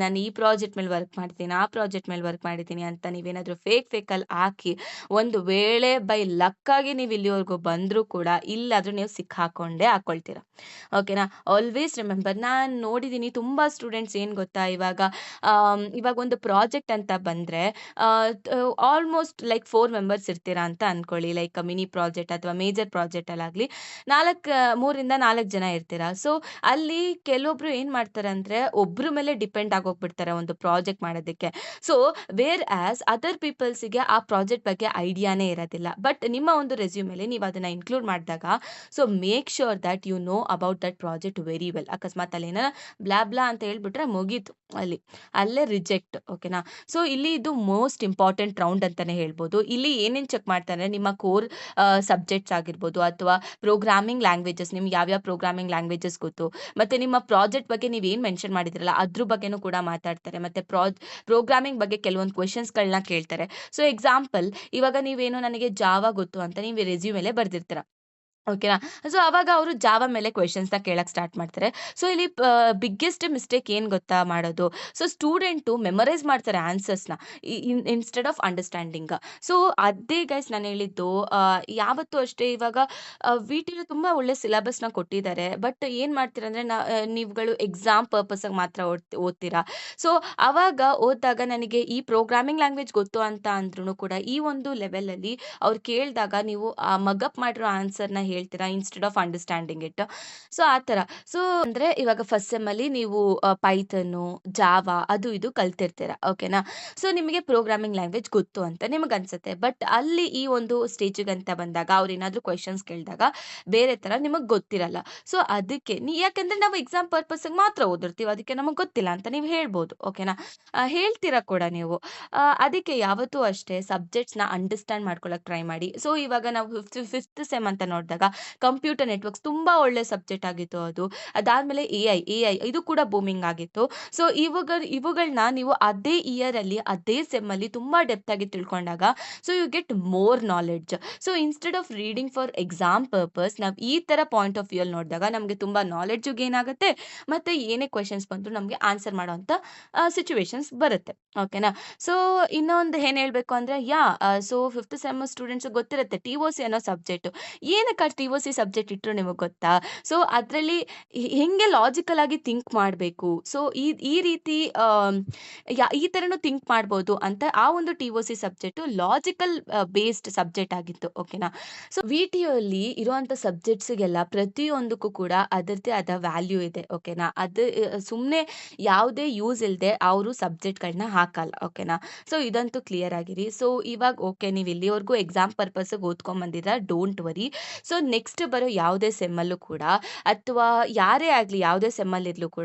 ನಾನು ಈ ಪ್ರಾಜೆಕ್ಟ್ ಮೇಲೆ ವರ್ಕ್ ಮಾಡ್ತೀನಿ ಆ ಪ್ರಾಜೆಕ್ಟ್ ಮೇಲೆ ವರ್ಕ್ ಮಾಡಿದ್ದೀನಿ ಅಂತ ನೀವೇನಾದ್ರೂ ಫೇಕಲ್ಲಿ ಹಾಕಿ ಒಂದು ವೇಳೆ ಬೈ ಲಕ್ಕಾಗಿ ನೀವು ಇಲ್ಲಿವರೆಗೂ ಬಂದರೂ ಕೂಡ ಇಲ್ಲಾದ್ರೂ ನೀವು ಸಿಕ್ಕಾಕೊಂಡೇ ಹಾಕೊಳ್ತೀರಾ. ಓಕೆನಾ? ಆಲ್ವೇಸ್ ರಿಮೆಂಬರ್, ನಾನು ನೋಡಿದ್ದೀನಿ ತುಂಬಾ ಸ್ಟೂಡೆಂಟ್ಸ್ ಏನ್ ಗೊತ್ತಾ, ಇವಾಗ ಒಂದು ಪ್ರಾಜೆಕ್ಟ್ ಅಂತ ಬಂದ್ರೆ ಆಲ್ಮೋಸ್ಟ್ ಲೈಕ್ 4 ಮೆಂಬರ್ಸ್ ಇರ್ತೀರಾ ಅಂತ ಅನ್ಕೊಳ್ಳಿ. ಲೈಕ್ ಮಿನಿ ಪ್ರಾಜೆಕ್ಟ್ ಅಥವಾ ಮೇಜರ್ ಪ್ರಾಜೆಕ್ಟ್ ಅಲ್ಲಾಗ್ಲಿ 3 4 ಜನ ಇರ್ತೀರಾ. ಸೊ ಅಲ್ಲಿ ಕೆಲವೊಬ್ರು ಏನ್ ಮಾಡ್ತಾರೆ ಅಂದ್ರೆ ಒಬ್ರ ಮೇಲೆ ಡಿಪೆಂಡ್ ಆಗೋಗ್ಬಿಡ್ತಾರೆ ಒಂದು ಪ್ರಾಜೆಕ್ಟ್ ಮಾಡೋದಕ್ಕೆ. ಸೊ ವೇರ್ ಆಸ್ ಅದರ್ ಪೀಪಲ್ಸ್ಗೆ ಆ ಪ್ರಾಜೆಕ್ಟ್ ಬಗ್ಗೆ ಐಡಿಯಾನೇ ಇರೋದಿಲ್ಲ. ಬಟ್ ನಿಮ್ಮ ಒಂದು ರೆಸ್ಯೂಮೇಲಿ ನೀವು ಅದನ್ನ ಇನ್ಕ್ಲೂಡ್ ಮಾಡಿದಾಗ, so make sure that you know about that project very well. ಅಕಸ್ಮಾತ್ ಅಲ್ಲಿ ಏನಾರ ಬ್ಲಾ ಬ್ಲಾ ಅಂತ ಹೇಳ್ಬಿಟ್ರೆ ಮುಗೀತು ಅಲ್ಲಿ, ಅಲ್ಲೇ ರಿಜೆಕ್ಟ್. ಓಕೆನಾ? ಸೊ ಇಲ್ಲಿ ಇದು ಮೋಸ್ಟ್ ಇಂಪಾರ್ಟೆಂಟ್ ರೌಂಡ್ ಅಂತಾನೆ ಹೇಳ್ಬೋದು. ಇಲ್ಲಿ ಏನೇನ್ ಚೆಕ್ ಮಾಡ್ತಾರೆ, ನಿಮ್ಮ ಕೋರ್ ಸಬ್ಜೆಕ್ಟ್ಸ್ ಆಗಿರ್ಬೋದು ಅಥವಾ ಪ್ರೋಗ್ರಾಮಿಂಗ್ ಲ್ಯಾಂಗ್ವೇಜಸ್, ನಿಮ್ಗೆ ಯಾವ್ಯಾವ ಪ್ರೋಗ್ರಾಮಿಂಗ್ ಲ್ಯಾಂಗ್ವೇಜಸ್ ಗೊತ್ತು, ಮತ್ತೆ ನಿಮ್ಮ ಪ್ರಾಜೆಕ್ಟ್ ಬಗ್ಗೆ ನೀವು ಏನ್ ಮೆನ್ಷನ್ ಮಾಡಿದ್ರಲ್ಲ ಅದ್ರ ಬಗ್ಗೆನೂ ಕೂಡ ಮಾತಾಡ್ತಾರೆ. ಮತ್ತೆ ಪ್ರೋಗ್ರಾಮಿಂಗ್ ಬಗ್ಗೆ ಕೆಲವೊಂದು ಕ್ವೆಶನ್ಸ್ಗಳನ್ನ ಕೇಳ್ತಾರೆ. ಸೊ ಎಕ್ಸಾಂಪಲ್, ಇವಾಗ ನೀವೇನು ನನಗೆ ಜಾವಾ ಗೊತ್ತು ಅಂತ ನೀವು ರೆಸ್ಯೂಮೇಲೆ ಬರ್ದಿರ್ತೀರ. ಓಕೆನಾ? ಸೊ ಅವಾಗ ಅವರು ಜಾವಾ ಮೇಲೆ ಕ್ವೆಶನ್ಸ್‌ನ ಕೇಳಕ್ ಸ್ಟಾರ್ಟ್ ಮಾಡ್ತಾರೆ. ಸೊ ಇಲ್ಲಿ ಬಿಗ್ಗೆಸ್ಟ್ ಮಿಸ್ಟೇಕ್ ಏನ್ ಗೊತ್ತಾ ಮಾಡೋದು? ಸೊ ಸ್ಟೂಡೆಂಟು ಮೆಮರೈಸ್ ಮಾಡ್ತಾರೆ ಆನ್ಸರ್ಸ್‌ನ ಇನ್‌ಸ್ಟೆಡ್ ಆಫ್ ಅಂಡರ್‌ಸ್ಟ್ಯಾಂಡಿಂಗ್. ಸೊ ಅದೇ ಗೈಸ್ ನಾನು ಹೇಳಿದ್ದು. ಯಾವತ್ತೂ ಅಷ್ಟೇ, ಇವಾಗ ವಿಟಿಲಿ ತುಂಬಾ ಒಳ್ಳೆ ಸಿಲೆಬಸ್‌ನ ಕೊಟ್ಟಿದ್ದಾರೆ. ಬಟ್ ಏನ್ ಮಾಡ್ತೀರಂದ್ರೆ ನೀವುಗಳು ಎಕ್ಸಾಮ್ ಪರ್ಪಸ್‌ಗೆ ಮಾತ್ರ ಓದ್ತೀರಾ. ಸೊ ಅವಾಗ ಓದ್ದಾಗ ನನಗೆ ಈ ಪ್ರೋಗ್ರಾಮಿಂಗ್ ಲ್ಯಾಂಗ್ವೇಜ್ ಗೊತ್ತು ಅಂತ ಅಂದ್ರೂ ಕೂಡ ಈ ಒಂದು ಲೆವೆಲಲ್ಲಿ ಅವ್ರು ಕೇಳಿದಾಗ ನೀವು ಆ ಮಗಪ್ ಮಾಡಿರೋ ಆನ್ಸರ್‌ನ ಹೇಳ್ತೀರಾ instead of understanding it. So ಆ ಥರ. ಸೊ ಅಂದ್ರೆ ಇವಾಗ ಫಸ್ಟ್ ಸೆಮ್ಮಲ್ಲಿ ನೀವು ಪೈಥಾನು, ಜಾವಾ ಅದು ಇದು ಕಲ್ತಿರ್ತೀರ. ಓಕೆನಾ? ಸೊ ನಿಮಗೆ ಪ್ರೋಗ್ರಾಮಿಂಗ್ ಲ್ಯಾಂಗ್ವೇಜ್ ಗೊತ್ತು ಅಂತ ನಿಮಗನ್ಸುತ್ತೆ. ಬಟ್ ಅಲ್ಲಿ ಈ ಒಂದು ಸ್ಟೇಜಿಗಂತ ಬಂದಾಗ ಅವ್ರೇನಾದ್ರೂ ಕ್ವೆಶನ್ಸ್ ಕೇಳಿದಾಗ ಬೇರೆ ಥರ ನಿಮಗ್ ಗೊತ್ತಿರಲ್ಲ. ಸೊ ಅದಕ್ಕೆ ಯಾಕಂದ್ರೆ ನಾವು ಎಕ್ಸಾಮ್ ಪರ್ಪಸ್‌ಗೆ ಮಾತ್ರ ಓದಿರ್ತೀವಿ. ಅದಕ್ಕೆ ನಮಗ್ ಗೊತ್ತಿಲ್ಲ ಅಂತ ನೀವು ಹೇಳ್ಬೋದು. ಓಕೆನಾ? ಹೇಳ್ತೀರಾ ಕೂಡ ನೀವು. ಅದಕ್ಕೆ ಯಾವತ್ತೂ ಅಷ್ಟೇ ಸಬ್ಜೆಕ್ಟ್ಸ್‌ನ ಅಂಡರ್‌ಸ್ಟ್ಯಾಂಡ್ ಮಾಡ್ಕೊಳಕ್ ಟ್ರೈ ಮಾಡಿ. ಸೊ ಇವಾಗ ನಾವು ಫಿಫ್ತ್ ಸೆಮ್ ಅಂತ ನೋಡಿದಾಗ ಕಂಪ್ಯೂಟರ್ ನೆಟ್ವರ್ಕ್ಸ್ ತುಂಬಾ ಒಳ್ಳೆ ಸಬ್ಜೆಕ್ಟ್ ಆಗಿತ್ತು ಅದು. ಅದಾದ್ಮೇಲೆ ಎಐ ಇದು ಕೂಡ ಬೂಮಿಂಗ್ ಆಗಿತ್ತು. ಸೊ ಇವುಗಳನ್ನ ನೀವು ಅದೇ ಇಯರ್ ಅಲ್ಲಿ ಅದೇ ಸೆಮ್ ಅಲ್ಲಿ ತುಂಬಾ ಡೆಪ್ತ್ ಆಗಿ ತಿಳ್ಕೊಂಡಾಗ, so you get more knowledge. So instead of reading for exam purpose ನಾವು ಈ ತರ ಪಾಯಿಂಟ್ ಆಫ್ ವ್ಯೂ ಅಲ್ಲಿ ನೋಡಿದಾಗ ನಮಗೆ ತುಂಬಾ ನಾಲೆಡ್ಜು ಗೇನ್ ಆಗುತ್ತೆ. ಮತ್ತೆ ಏನೇ ಕ್ವೆಶನ್ಸ್ ಬಂದ್ರು ನಮಗೆ ಆನ್ಸರ್ ಮಾಡೋಂಥ ಸಿಚುವೇಶನ್ಸ್ ಬರುತ್ತೆ. ಓಕೆನಾ? ಸೊ ಇನ್ನೊಂದು ಏನ್ ಹೇಳ್ಬೇಕು ಅಂದ್ರೆ ಸೊ ಫಿಫ್ತ್ ಸೆಮ್ ಸ್ಟೂಡೆಂಟ್ಸ್ ಗೊತ್ತಿರುತ್ತೆ ಟಿಒಸಿ ಅನ್ನೋ ಸಬ್ಜೆಕ್ಟ್. ಏನಕ್ಕೆ ಆ ಟಿಒಸಿ ಸಬ್ಜೆಕ್ಟ್ ಇಟ್ರು ನಿಮಗೆ ಗೊತ್ತಾ? ಸೊ ಅದ್ರಲ್ಲಿ ಹೆಂಗೆ ಲಾಜಿಕಲ್ ಆಗಿ ಥಿಂಕ್ ಮಾಡಬೇಕು. ಸೊ ಈ ರೀತಿ ಈ ತರನು ಥಿಂಕ್ ಮಾಡ್ಬೋದು ಅಂತ ಆ ಒಂದು TOC subject logical based subject ಆಗಿತ್ತು. ಓಕೆನಾ? ಸೊ ವಿಟಿಯು ಅಲ್ಲಿ ಇರುವಂತ ಸಬ್ಜೆಕ್ಟ್ಸ್‌ಗೆಲ್ಲ ಪ್ರತಿಯೊಂದಕ್ಕೂ ಕೂಡ ಅದರದ್ದೇ ಆದ ವ್ಯಾಲ್ಯೂ ಇದೆ. ಓಕೆನಾ? ಅದು ಸುಮ್ನೆ ಯಾವುದೇ ಯೂಸ್ ಇಲ್ದೆ ಅವರು ಸಬ್ಜೆಕ್ಟ್‌ಗಳನ್ನ ಹಾಕಲ್ಲ. ಓಕೆನಾ? ಸೊ ಇದಂತೂ ಕ್ಲಿಯರ್ ಆಗಿರಿ. ಸೊ ಇವಾಗ ಓಕೆ, ನೀವು ಇಲ್ಲಿವರೆಗೂ ಎಕ್ಸಾಮ್ ಪರ್ಪಸ್‌ಗೆ ಓದ್ಕೊಂಡ್ ಬಂದಿದ್ದೀರಾ, ಡೋಂಟ್ ವರಿ. ಸೊ ನೆಕ್ಸ್ಟ್ ಬರೋ ಯಾವುದೇ ಸೆಮ್ಮಲ್ಲೂ ಕೂಡ ಅಥವಾ ಯಾರೇ ಆಗಲಿ ಯಾವುದೇ ಸೆಮ್ಮಲ್ಲಿ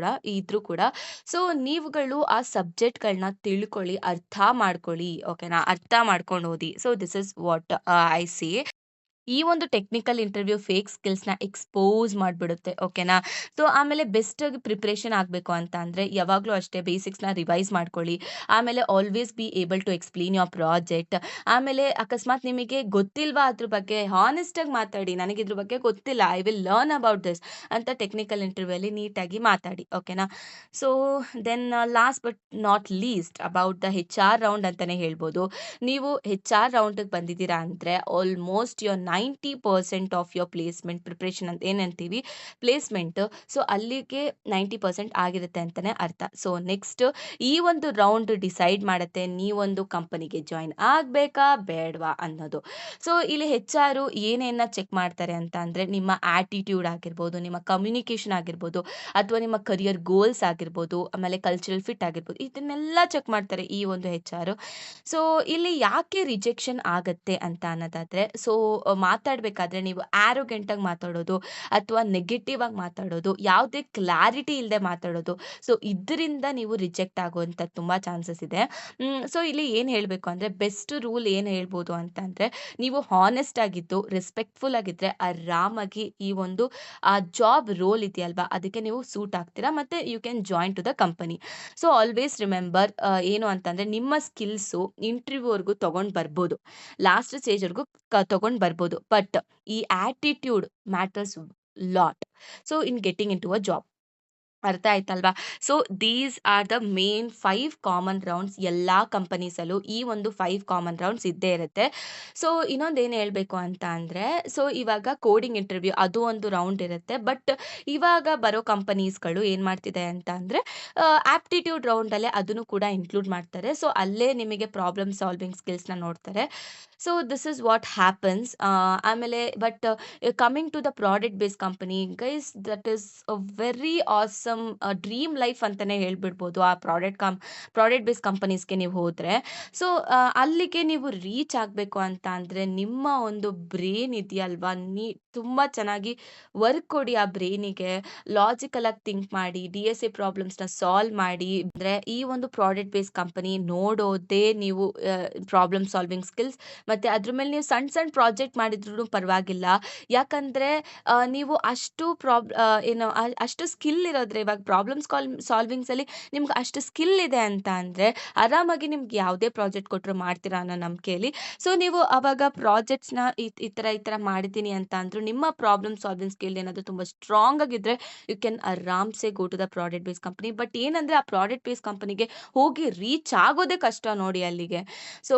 ಇದ್ರೂ ಕೂಡ ಸೊ ನೀವುಗಳು ಆ ಸಬ್ಜೆಕ್ಟ್‌ಗಳನ್ನ ತಿಳ್ಕೊಳ್ಳಿ, ಅರ್ಥ ಮಾಡ್ಕೊಳ್ಳಿ. ಓಕೆನಾ? ಅರ್ಥ ಮಾಡ್ಕೊಂಡು ಓದಿ. So this is what I say. ಈ ಒಂದು ಟೆಕ್ನಿಕಲ್ ಇಂಟರ್ವ್ಯೂ ಫೇಕ್ ಸ್ಕಿಲ್ಸ್‌ನ ಎಕ್ಸ್‌ಪೋಸ್ ಮಾಡ್ಬಿಡುತ್ತೆ. ಓಕೆನಾ? ಸೊ ಆಮೇಲೆ ಬೆಸ್ಟ್ ಆಗಿ ಪ್ರಿಪರೇಷನ್ ಆಗಬೇಕು ಅಂತ ಅಂದ್ರೆ ಯಾವಾಗಲೂ ಅಷ್ಟೇ ಬೇಸಿಕ್ಸ್‌ನ ರಿವೈಸ್ ಮಾಡ್ಕೊಳ್ಳಿ. ಆಮೇಲೆ always be able to explain your project. ಆಮೇಲೆ ಅಕಸ್ಮಾತ್ ನಿಮಗೆ ಗೊತ್ತಿಲ್ವಾ ಅದ್ರ ಬಗ್ಗೆ ಹಾನೆಸ್ಟ್ ಆಗಿ ಮಾತಾಡಿ. ನನಗೆ ಇದ್ರ ಬಗ್ಗೆ ಗೊತ್ತಿಲ್ಲ. I will learn about this ಅಂತ ಟೆಕ್ನಿಕಲ್ ಇಂಟರ್ವ್ಯೂ ಅಲ್ಲಿ ನೀಟಾಗಿ ಮಾತಾಡಿ. ಓಕೆನಾ? So then last but not least about the HR round ಅಂತಾನೆ ಹೇಳ್ಬೋದು. ನೀವು HR ರೌಂಡ್‌ಗೆ ಬಂದಿದ್ದೀರಾ ಅಂದ್ರೆ almost your 90% of your placement preparation ಅಂತ ಏನಂತೀವಿ ಪ್ಲೇಸ್‌ಮೆಂಟ್. ಸೊ ಅಲ್ಲಿಗೆ 90% ಆಗಿರುತ್ತೆ ಅಂತಾನೆ ಅರ್ಥ. ಸೊ ನೆಕ್ಸ್ಟ್ ಈ ಒಂದು ರೌಂಡ್ ಡಿಸೈಡ್ ಮಾಡುತ್ತೆ ನೀವೊಂದು ಕಂಪನಿಗೆ ಜಾಯಿನ್ ಆಗ್ಬೇಕಾ ಬೇಡವಾ ಅನ್ನೋದು. ಸೊ ಇಲ್ಲಿ HR ಏನೇನ ಚೆಕ್ ಮಾಡ್ತಾರೆ ಅಂತ ಅಂದ್ರೆ ನಿಮ್ಮ ಆಟಿಟ್ಯೂಡ್ ಆಗಿರ್ಬೋದು, ನಿಮ್ಮ ಕಮ್ಯುನಿಕೇಷನ್ ಆಗಿರ್ಬೋದು, ಅಥವಾ ನಿಮ್ಮ ಕರಿಯರ್ ಗೋಲ್ಸ್ ಆಗಿರ್ಬೋದು, ಆಮೇಲೆ ಕಲ್ಚರಲ್ ಫಿಟ್ ಆಗಿರ್ಬೋದು, ಇದನ್ನೆಲ್ಲ ಚೆಕ್ ಮಾಡ್ತಾರೆ ಈ ಒಂದು HR. ಸೊ ಇಲ್ಲಿ ಯಾಕೆ ರಿಜೆಕ್ಷನ್ ಆಗತ್ತೆ ಅಂತ ಅನ್ನೋದಾದ್ರೆ, ಸೊ ಮಾತಾಡ್ಬೇಕಾದ್ರೆ ನೀವು ಆರೋಗೆಂಟ್ ಆಗಿ ಮಾತಾಡೋದು ಅಥವಾ ನೆಗೆಟಿವ್ ಆಗಿ ಮಾತಾಡೋದು, ಯಾವುದೇ ಕ್ಲಾರಿಟಿ ಇಲ್ಲದೆ ಮಾತಾಡೋದು. ಸೊ ಇದರಿಂದ ನೀವು ರಿಜೆಕ್ಟ್ ಆಗುವಂತ ತುಂಬಾ ಚಾನ್ಸಸ್ ಇದೆ. ಸೊ ಇಲ್ಲಿ ಏನ್ ಹೇಳ್ಬೇಕು ಅಂದ್ರೆ ಬೆಸ್ಟ್ ರೂಲ್ ಏನ್ ಹೇಳ್ಬೋದು ಅಂತ ಅಂದ್ರೆ, ನೀವು ಹಾನೆಸ್ಟ್ ಆಗಿದ್ದು ರೆಸ್ಪೆಕ್ಟ್‌ಫುಲ್ ಆಗಿದ್ರೆ ಆರಾಮಾಗಿ ಈ ಒಂದು ಜಾಬ್ ರೋಲ್ ಇದೆಯಲ್ವಾ ಅದಕ್ಕೆ ನೀವು ಸೂಟ್ ಆಗ್ತೀರಾ, ಮತ್ತೆ you can join to the company. So always remember, ಏನು ಅಂತಂದ್ರೆ ನಿಮ್ಮ ಸ್ಕಿಲ್ಸು ಇಂಟರ್ವ್ಯೂವರೆಗೂ ತಗೊಂಡ್ ಬರ್ಬೋದು. ಲಾಸ್ಟ್ ಸ್ಟೇಜ್‌ವರೆಗೂ ತಗೊಂಡ್ ಬರ್ಬೋದು. ಬಟ್ ಈ attitude matters lot. So in getting into a job. ಅರ್ಥ ಆಯ್ತಲ್ವಾ? So these are the main 5 common rounds ಎಲ್ಲಾ ಕಂಪನೀಸಲ್ಲೂ ಈ ಒಂದು 5 ಕಾಮನ್ ರೌಂಡ್ಸ್ ಇದ್ದೇ ಇರುತ್ತೆ. ಸೊ ಇನ್ನೊಂದೇನ್ ಹೇಳ್ಬೇಕು ಅಂತ ಅಂದ್ರೆ, ಸೊ ಇವಾಗ ಕೋಡಿಂಗ್ ಇಂಟರ್ವ್ಯೂ ಅದು ಒಂದು ರೌಂಡ್ ಇರುತ್ತೆ. ಬಟ್ ಇವಾಗ ಬರೋ ಕಂಪನೀಸ್‌ಗಳು ಏನ್ ಮಾಡ್ತಿದೆ ಅಂತ ಅಂದ್ರೆ, ಆಪ್ಟಿಟ್ಯೂಡ್ ರೌಂಡಲ್ಲೇ ಅದನ್ನು ಕೂಡ ಇನ್ಕ್ಲೂಡ್ ಮಾಡ್ತಾರೆ. ಸೊ ಅಲ್ಲೇ ನಿಮಗೆ ಪ್ರಾಬ್ಲಮ್ ಸಾಲ್ವಿಂಗ್ ಸ್ಕಿಲ್ಸ್‌ನ ನೋಡ್ತಾರೆ. So this is what happens. ಆಮೇಲೆ but coming to the product based company guys, that is a very awesome dream life ಅಂತಾನೆ ಹೇಳ್ಬಿಡ್ಬೋದು. ಆ ಪ್ರಾಡಕ್ಟ್ ಬೇಸ್ಡ್ ಕಂಪನೀಸ್‌ಗೆ ನೀವು ಹೋದ್ರೆ. ಸೊ ಅಲ್ಲಿಗೆ ನೀವು ರೀಚ್ ಆಗಬೇಕು ಅಂತ ಅಂದ್ರೆ ನಿಮ್ಮ ಒಂದು ಬ್ರೇನ್ ಇದೆಯಲ್ವಾ, ತುಂಬಾ ಚೆನ್ನಾಗಿ ವರ್ಕ್ ಕೊಡಿ ಆ ಬ್ರೈನಿಗೆ. ಲಾಜಿಕಲ್ ಆಗಿ ಥಿಂಕ್ ಮಾಡಿ, DSA ಪ್ರಾಬ್ಲಮ್ಸ್‌ನ ಸಾಲ್ವ್ ಮಾಡಿ. ಅಂದ್ರೆ ಈ ಒಂದು ಪ್ರಾಡಕ್ಟ್ ಬೇಸ್ಡ್ ಕಂಪನಿ ನೋಡೋದೇ ನೀವು ಪ್ರಾಬ್ಲಮ್ ಸಾಲ್ವಿಂಗ್ ಸ್ಕಿಲ್ಸ್, ಮತ್ತೆ ಅದ್ರ ಮೇಲೆ ನೀವು ಸಣ್ಣ ಸಣ್ಣ ಪ್ರಾಜೆಕ್ಟ್ ಮಾಡಿದ್ರೂ ಪರವಾಗಿಲ್ಲ. ಯಾಕಂದ್ರೆ ನೀವು ಅಷ್ಟು ಏನು ಅಷ್ಟು ಸ್ಕಿಲ್ ಇರೋದ್ರೆ, ಇವಾಗ ಸಾಲ್ವಿಂಗ್ಸ್ ಅಲ್ಲಿ ನಿಮ್ಗೆ ಅಷ್ಟು ಸ್ಕಿಲ್ ಇದೆ ಅಂತ ಅಂದ್ರೆ ಆರಾಮಾಗಿ ನಿಮ್ಗೆ ಯಾವುದೇ ಪ್ರಾಜೆಕ್ಟ್ ಕೊಟ್ಟರು ಮಾಡ್ತೀರಾ ಅನ್ನೋ ನಂಬಿಕೆಯಲ್ಲಿ. ಸೊ ನೀವು ಅವಾಗ ಪ್ರಾಜೆಕ್ಟ್ಸ್ನ ಈ ತರ ಮಾಡಿದ್ದೀನಿ ಅಂತ ಅಂದ್ರು ನಿಮ್ಮ ಪ್ರಾಬ್ಲಮ್ ಸಾಲ್ವಿಂಗ್ ಸ್ಕಿಲ್ ಏನಾದ್ರು ತುಂಬಾ ಸ್ಟ್ರಾಂಗ್ ಆಗಿದ್ರೆ ಯು ಕ್ಯಾನ್ ಆರಾಮ್ಸೆ go to the product base company. But ಏನಂದ್ರೆ ಆ ಪ್ರಾಡಕ್ಟ್ ಬೇಸ್ ಕಂಪನಿಗೆ ಹೋಗಿ ರೀಚ್ ಆಗೋದೇ ಕಷ್ಟ ನೋಡಿ ಅಲ್ಲಿಗೆ. ಸೊ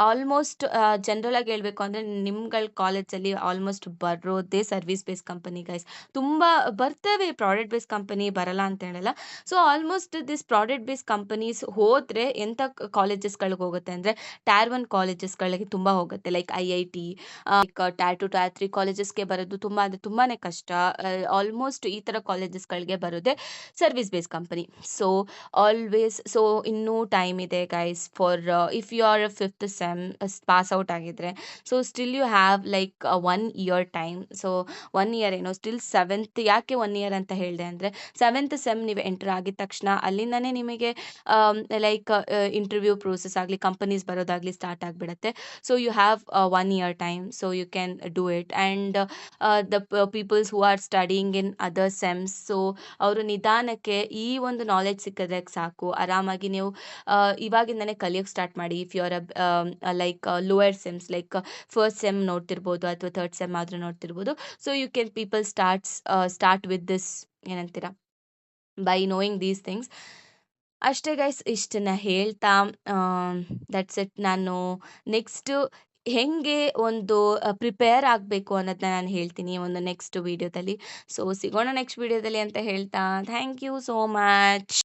ಆಲ್ಮೋಸ್ಟ್ ಜನರಲ್ ಆಗಿ ಹೇಳ್ಬೇಕು ಅಂದ್ರೆ ನಿಮ್ಗಳ ಕಾಲೇಜಲ್ಲಿ ಆಲ್ಮೋಸ್ಟ್ ಬರೋದೇ ಸರ್ವಿಸ್ ಬೇಸ್ ಕಂಪನಿ ಗೈಸ್. ತುಂಬಾ ಬರ್ತವೆ ಪ್ರಾಡಕ್ಟ್ ಬೇಸ್ ಕಂಪನಿ, ಬರಲ್ಲ ಅಂತ ಹೇಳಲ್ಲ. So almost this product base companies ಹೋದ್ರೆ ಎಂತ ಕಾಲೇಜಸ್ಗಳಿಗೆ ಹೋಗುತ್ತೆ ಅಂದ್ರೆ, ಟೈರ್ 1 ಕಾಲೇಜಸ್ಗಳಿಗೆ ತುಂಬಾ ಹೋಗುತ್ತೆ. ಲೈಕ್ IIT, ಟೈರ್ 2 ಟೈರ್ 3 ಕಾಲೇಜಸ್ಗೆ ಬರೋದು ತುಂಬಾ ಅಂದ್ರೆ ತುಂಬಾನೇ ಕಷ್ಟ. ಆಲ್ಮೋಸ್ಟ್ ಈ ತರ ಕಾಲೇಜಸ್ಗಳಿಗೆ ಬರೋದೇ service base company. So always, so ಇನ್ನೂ ಟೈಮ್ ಇದೆ guys for, if you are fifth sem pass out ಆಗಿದ್ರೆ, so still you have like 1 year time. So 1 year ಏನೋ ಸ್ಟಿಲ್ ಸೆವೆಂತ್. ಯಾಕೆ 1 ಇಯರ್ ಅಂತ ಹೇಳಿದೆ ಅಂದ್ರೆ, ಸೆವೆಂತ್ ಸೆಮ್ ನೀವು ಎಂಟರ್ ಆಗಿದ ತಕ್ಷಣ ಅಲ್ಲಿಂದಾನೇ ನಿಮಗೆ ಲೈಕ್ ಇಂಟರ್ವ್ಯೂ ಪ್ರೋಸೆಸ್ ಆಗಲಿ ಕಂಪನೀಸ್ ಬರೋದಾಗ್ಲಿ ಸ್ಟಾರ್ಟ್ ಆಗಿಬಿಡುತ್ತೆ. So you have 1 year time, so you can do it. And the peoples who are studying in other sems, so ಅವರು ನಿಧಾನಕ್ಕೆ ಈ ಒಂದು ನಾಲೆಡ್ಜ್ ಸಿಕ್ಕಿದ್ರೆ ಸಾಕು, ಆರಾಮಾಗಿ ನೀವು ಇವಾಗಿಂದನೇ ಕಲಿಯೋಕ್ಕೆ ಸ್ಟಾರ್ಟ್ ಮಾಡಿ. If you are like lower sems, like first sem ನೋಡ್ತಿರ್ಬೋದು ಅಥವಾ ಥರ್ಡ್ ಸೆಮ್ ಆದ್ರೂ ನೋಡ್ತಿರ್ಬೋದು. So you can people start with this, ಏನಂತೀರಾ, ಬೈ ನೋಯಿಂಗ್ ದೀಸ್ ಥಿಂಗ್ಸ್. ಅಷ್ಟೇ ಗೈಸ್, ಇಷ್ಟನ್ನ ಹೇಳ್ತಾ ದಟ್ಸ್ ಇಟ್. ನಾನು ನೆಕ್ಸ್ಟ್ ಹೆಂಗೆ ಒಂದು ಪ್ರಿಪೇರ್ ಆಗಬೇಕು ಅನ್ನೋದನ್ನ ನಾನು ಹೇಳ್ತೀನಿ ಒಂದು ನೆಕ್ಸ್ಟ್ ವಿಡಿಯೋದಲ್ಲಿ. ಸೊ ಸಿಗೋಣ ನೆಕ್ಸ್ಟ್ ವಿಡಿಯೋದಲ್ಲಿ ಅಂತ ಹೇಳ್ತಾ, ಥ್ಯಾಂಕ್ ಯು ಸೋ ಮಚ್.